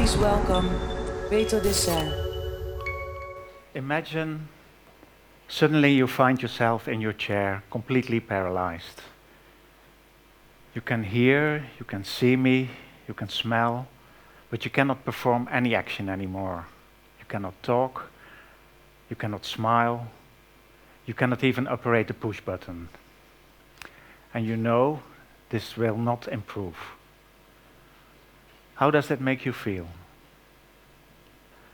Please welcome Peter Desain. Imagine suddenly you find yourself in your chair, completely paralyzed. You can hear, you can see me, you can smell, but you cannot perform any action anymore. You cannot talk, you cannot smile, you cannot even operate the push button. And you know this will not improve. How does that make you feel?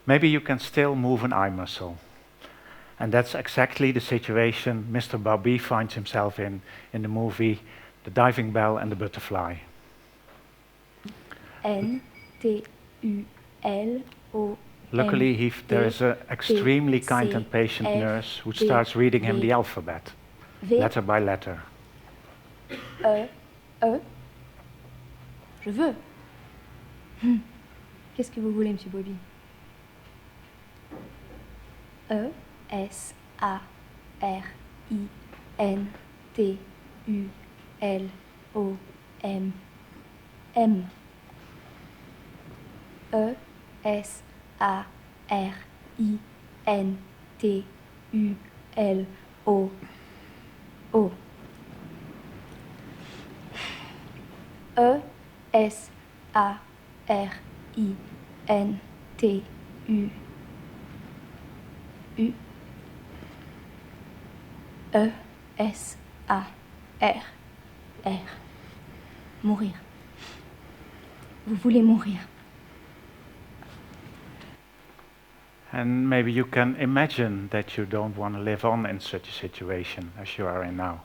Maybe you can still move an eye muscle. And that's exactly the situation Mr. Bobby finds himself in the movie The Diving Bell and the Butterfly. N-T-U-L-O. Luckily, there is an extremely kind and patient nurse who starts reading him the alphabet, letter by letter. Je veux. Qu'est-ce que vous voulez, Monsieur Bobby? E-S-A-R-I-N-T-U-L-O-M. M. E-S-A-R-I-N-T-U-L-O. E-S-A-R-I-N-T-U. E-S-A-R-R. Mourir. Vous voulez mourir. And maybe you can imagine that you don't want to live on in such a situation as you are in now.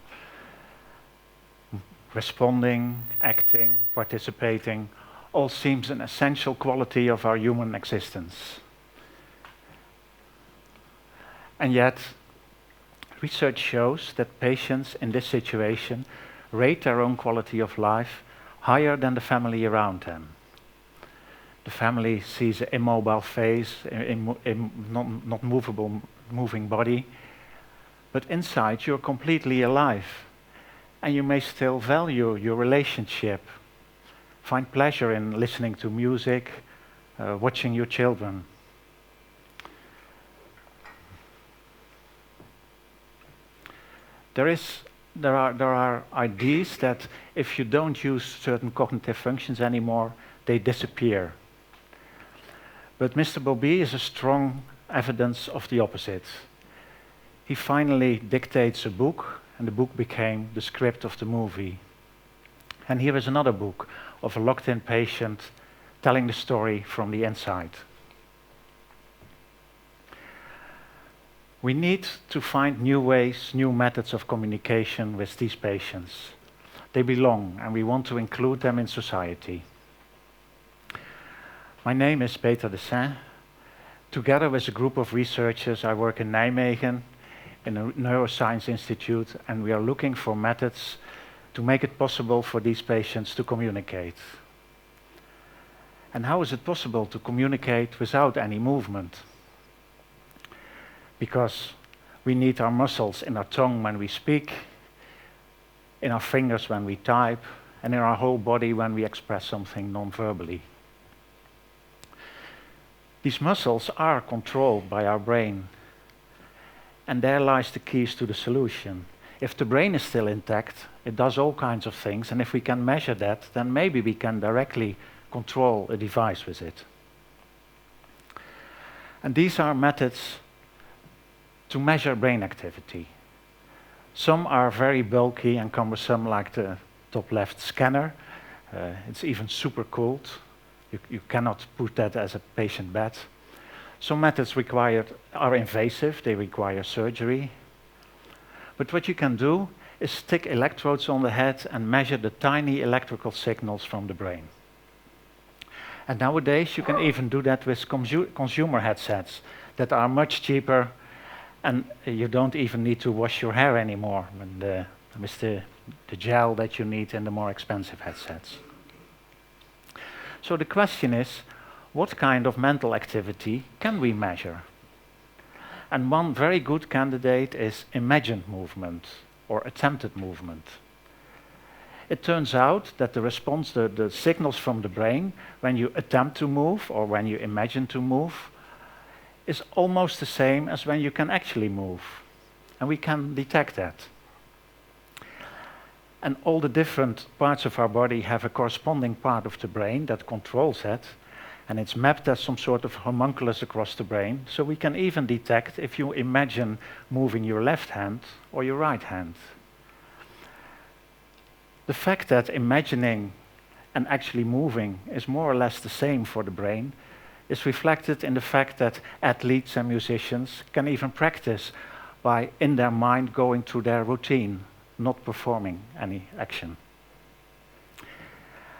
Responding, acting, participating, all seems an essential quality of our human existence. And yet, research shows that patients in this situation rate their own quality of life higher than the family around them. The family sees an immobile face, not moving body, but inside you're completely alive. And you may still value your relationship, find pleasure in listening to music, watching your children. There are ideas that if you don't use certain cognitive functions anymore, they disappear. But Mr. Bobby is a strong evidence of the opposite. He finally dictates a book, and the book became the script of the movie. And here is another book of a locked-in patient telling the story from the inside. We need to find new ways, new methods of communication with these patients. They belong, and we want to include them in society. My name is Peter Desain. Together with a group of researchers, I work in Nijmegen in a neuroscience institute, and we are looking for methods to make it possible for these patients to communicate. And how is it possible to communicate without any movement? Because we need our muscles in our tongue when we speak, in our fingers when we type, and in our whole body when we express something non-verbally. These muscles are controlled by our brain, and there lies the keys to the solution. If the brain is still intact, it does all kinds of things, and if we can measure that, then maybe we can directly control a device with it. And these are methods to measure brain activity. Some are very bulky and cumbersome, like the top left scanner. It's even super cooled. You cannot put that as a patient bed. Some methods are invasive, they require surgery. But what you can do is stick electrodes on the head and measure the tiny electrical signals from the brain. And nowadays you can even do that with consumer headsets that are much cheaper, and you don't even need to wash your hair anymore with the gel that you need in the more expensive headsets. So the question is, what kind of mental activity can we measure? And one very good candidate is imagined movement or attempted movement. It turns out that the response, the signals from the brain, when you attempt to move or when you imagine to move, is almost the same as when you can actually move. And we can detect that. And all the different parts of our body have a corresponding part of the brain that controls that, and it's mapped as some sort of homunculus across the brain, so we can even detect if you imagine moving your left hand or your right hand. The fact that imagining and actually moving is more or less the same for the brain is reflected in the fact that athletes and musicians can even practice by, in their mind, going through their routine, not performing any action.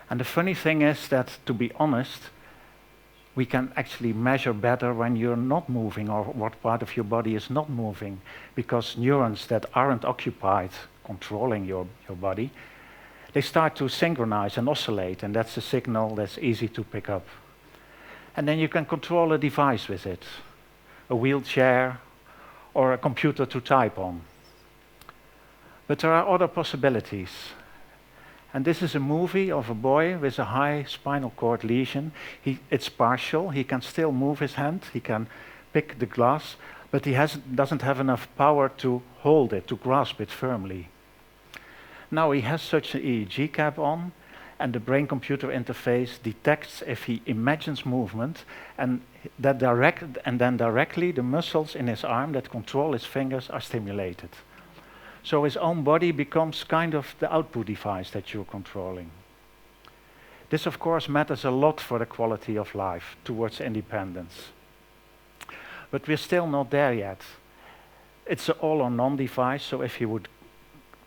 And the funny thing is that, to be honest, we can actually measure better when you're not moving or what part of your body is not moving, because neurons that aren't occupied controlling your body, they start to synchronize and oscillate, and that's a signal that's easy to pick up. And then you can control a device with it, a wheelchair or a computer to type on. But there are other possibilities. And this is a movie of a boy with a high spinal cord lesion. It's partial. He can still move his hand. He can pick the glass, but he doesn't have enough power to hold it, to grasp it firmly. Now he has such an EEG cap on, and the brain-computer interface detects if he imagines movement, and then directly the muscles in his arm that control his fingers are stimulated. So his own body becomes kind of the output device that you're controlling. This, of course, matters a lot for the quality of life towards independence. But we're still not there yet. It's an all-or-none device, so if he would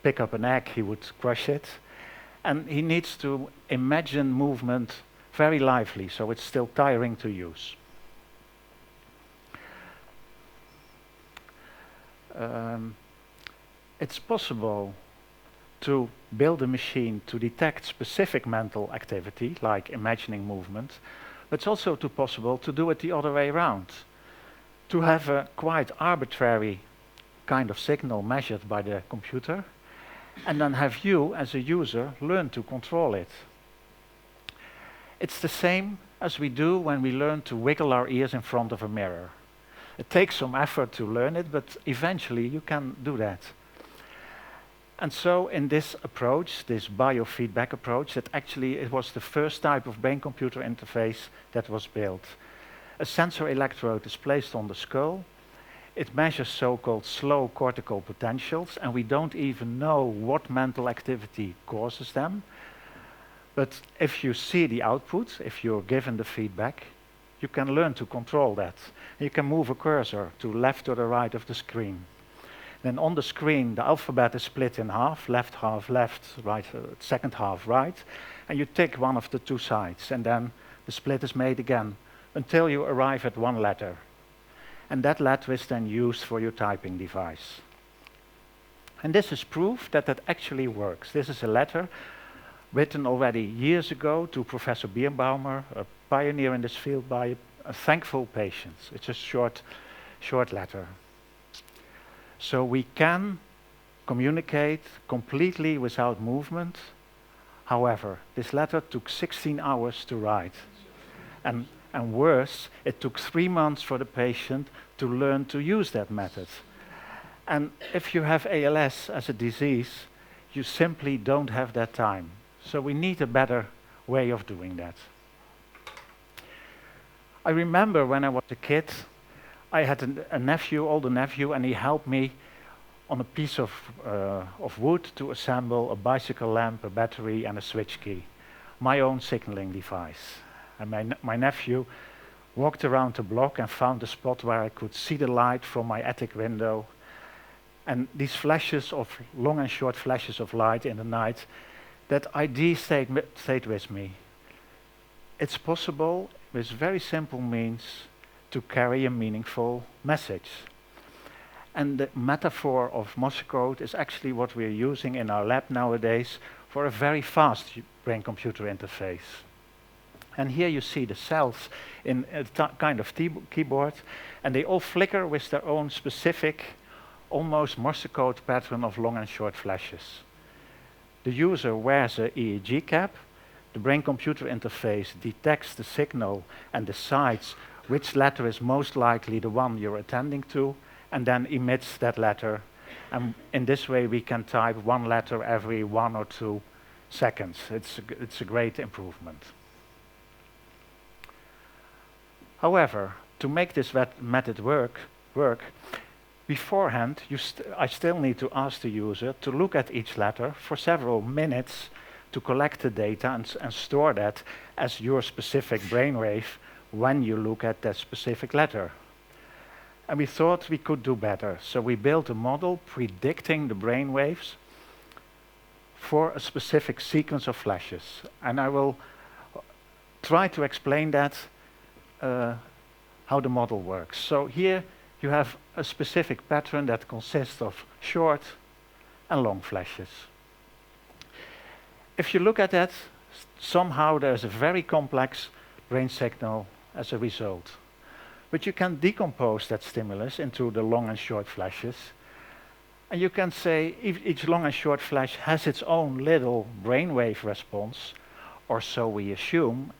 pick up an egg, he would crush it. And he needs to imagine movement very lively, so it's still tiring to use. It's possible to build a machine to detect specific mental activity, like imagining movement, but it's also possible to do it the other way around, to have a quite arbitrary kind of signal measured by the computer, and then have you, as a user, learn to control it. It's the same as we do when we learn to wiggle our ears in front of a mirror. It takes some effort to learn it, but eventually you can do that. And so in this approach, this biofeedback approach, that actually it was the first type of brain-computer interface that was built. A sensor electrode is placed on the skull. It measures so-called slow cortical potentials, and we don't even know what mental activity causes them. But if you see the output, if you're given the feedback, you can learn to control that. You can move a cursor to left or the right of the screen. Then on the screen, the alphabet is split in half left, right, second half right, and you tick one of the two sides, and then the split is made again until you arrive at one letter. And that letter is then used for your typing device. And this is proof that that actually works. This is a letter written already years ago to Professor Bierbaumer, a pioneer in this field, by a thankful patient. It's a short letter. So we can communicate completely without movement. However, this letter took 16 hours to write. And worse, it took 3 months for the patient to learn to use that method. And if you have ALS as a disease, you simply don't have that time. So we need a better way of doing that. I remember when I was a kid, I had an older nephew, and he helped me on a piece of wood to assemble a bicycle lamp, a battery, and a switch key. My own signaling device. And my nephew walked around the block and found a spot where I could see the light from my attic window. And these flashes of, long and short flashes of light in the night, that idea stayed with me. It's possible, with very simple means, to carry a meaningful message. And the metaphor of Morse code is actually what we're using in our lab nowadays for a very fast brain-computer interface. And here you see the cells in a kind of keyboard, and they all flicker with their own specific, almost Morse code pattern of long and short flashes. The user wears a EEG cap. The brain-computer interface detects the signal and decides which letter is most likely the one you're attending to, and then emits that letter. And in this way, we can type one letter every 1 or 2 seconds. It's a great improvement. However, to make this method work, beforehand, I still need to ask the user to look at each letter for several minutes to collect the data and store that as your specific brainwave when you look at that specific letter. And we thought we could do better, so we built a model predicting the brainwaves for a specific sequence of flashes. And I will try to explain that, how the model works. So here you have a specific pattern that consists of short and long flashes. If you look at that, somehow there's a very complex brain signal as a result. But you can decompose that stimulus into the long and short flashes. And you can say each long and short flash has its own little brainwave response, or so we assume,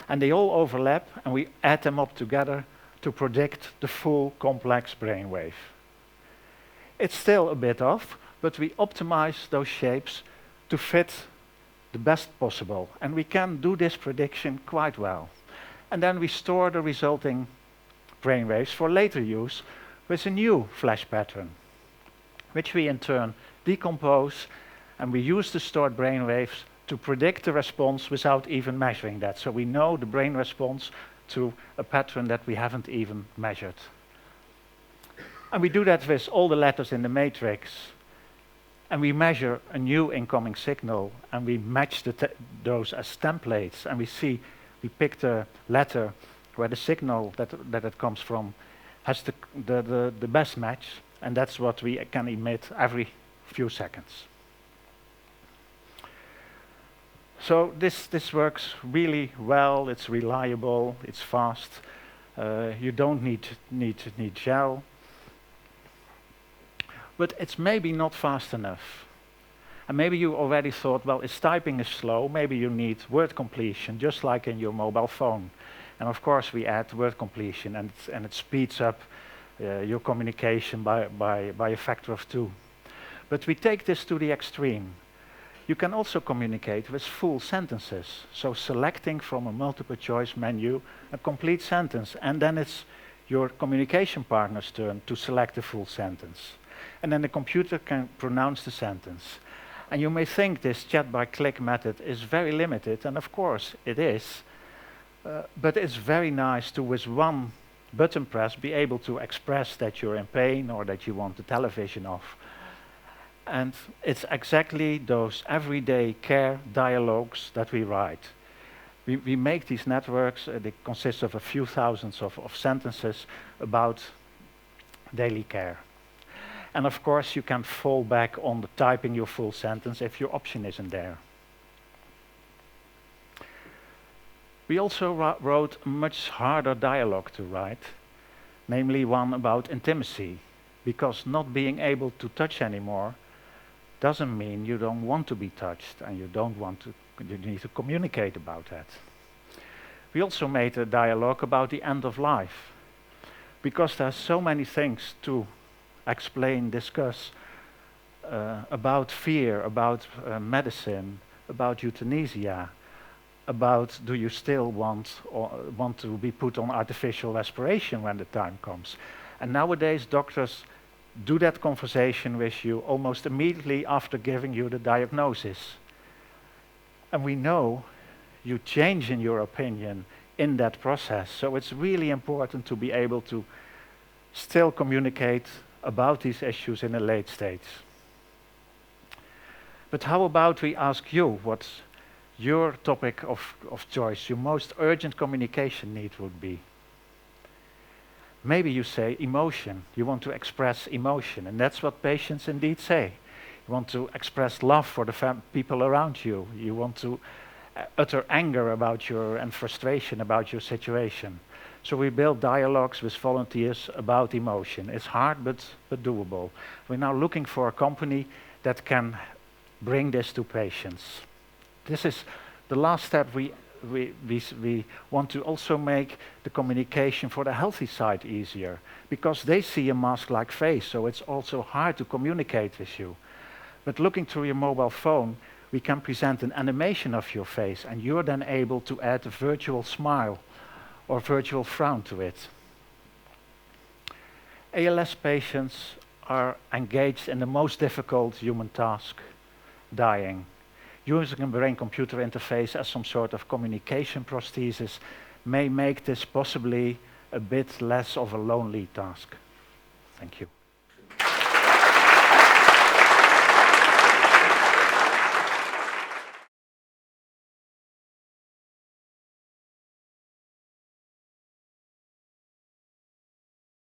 and they all overlap, and we add them up together to predict the full complex brainwave. It's still a bit off, but we optimize those shapes to fit the best possible, and we can do this prediction quite well. And then we store the resulting brainwaves for later use with a new flash pattern, which we in turn decompose, and we use the stored brainwaves to predict the response without even measuring that. So we know the brain response to a pattern that we haven't even measured. And we do that with all the letters in the matrix, and we measure a new incoming signal, and we match those as templates, and we pick the letter where the signal that it comes from has the best match, and that's what we can emit every few seconds. So this works really well. It's reliable. It's fast. You don't need gel, but it's maybe not fast enough. And maybe you already thought, well, if typing is slow, maybe you need word completion, just like in your mobile phone. And of course, we add word completion, and it speeds up your communication by a factor of 2. But we take this to the extreme. You can also communicate with full sentences. So selecting from a multiple choice menu a complete sentence, and then it's your communication partner's turn to select a full sentence. And then the computer can pronounce the sentence. And you may think this chat by click method is very limited, and of course it is, but it's very nice to, with one button press, be able to express that you're in pain or that you want the television off. And it's exactly those everyday care dialogues that we write. We make these networks, they consist of a few thousands of sentences about daily care. And of course, you can fall back on the typing your full sentence if your option isn't there. We also wrote a much harder dialogue to write, namely one about intimacy, because not being able to touch anymore doesn't mean you don't want to be touched, and you need to communicate about that. We also made a dialogue about the end of life, because there's so many things to explain, discuss about fear, about medicine, about euthanasia, about do you still want to be put on artificial respiration when the time comes. And nowadays doctors do that conversation with you almost immediately after giving you the diagnosis. And we know you change in your opinion in that process. So it's really important to be able to still communicate about these issues in a late stage. But how about we ask you what's your topic of choice, your most urgent communication need would be? Maybe you say emotion. You want to express emotion, and that's what patients indeed say. You want to express love for the people around you. You want to utter anger about and frustration about your situation. So we build dialogues with volunteers about emotion. It's hard, but doable. We're now looking for a company that can bring this to patients. This is the last step. We want to also make the communication for the healthy side easier, because they see a mask-like face, so it's also hard to communicate with you. But looking through your mobile phone, we can present an animation of your face, and you're then able to add a virtual smile or virtual frown to it. ALS patients are engaged in the most difficult human task, dying. Using a brain-computer interface as some sort of communication prosthesis may make this possibly a bit less of a lonely task. Thank you.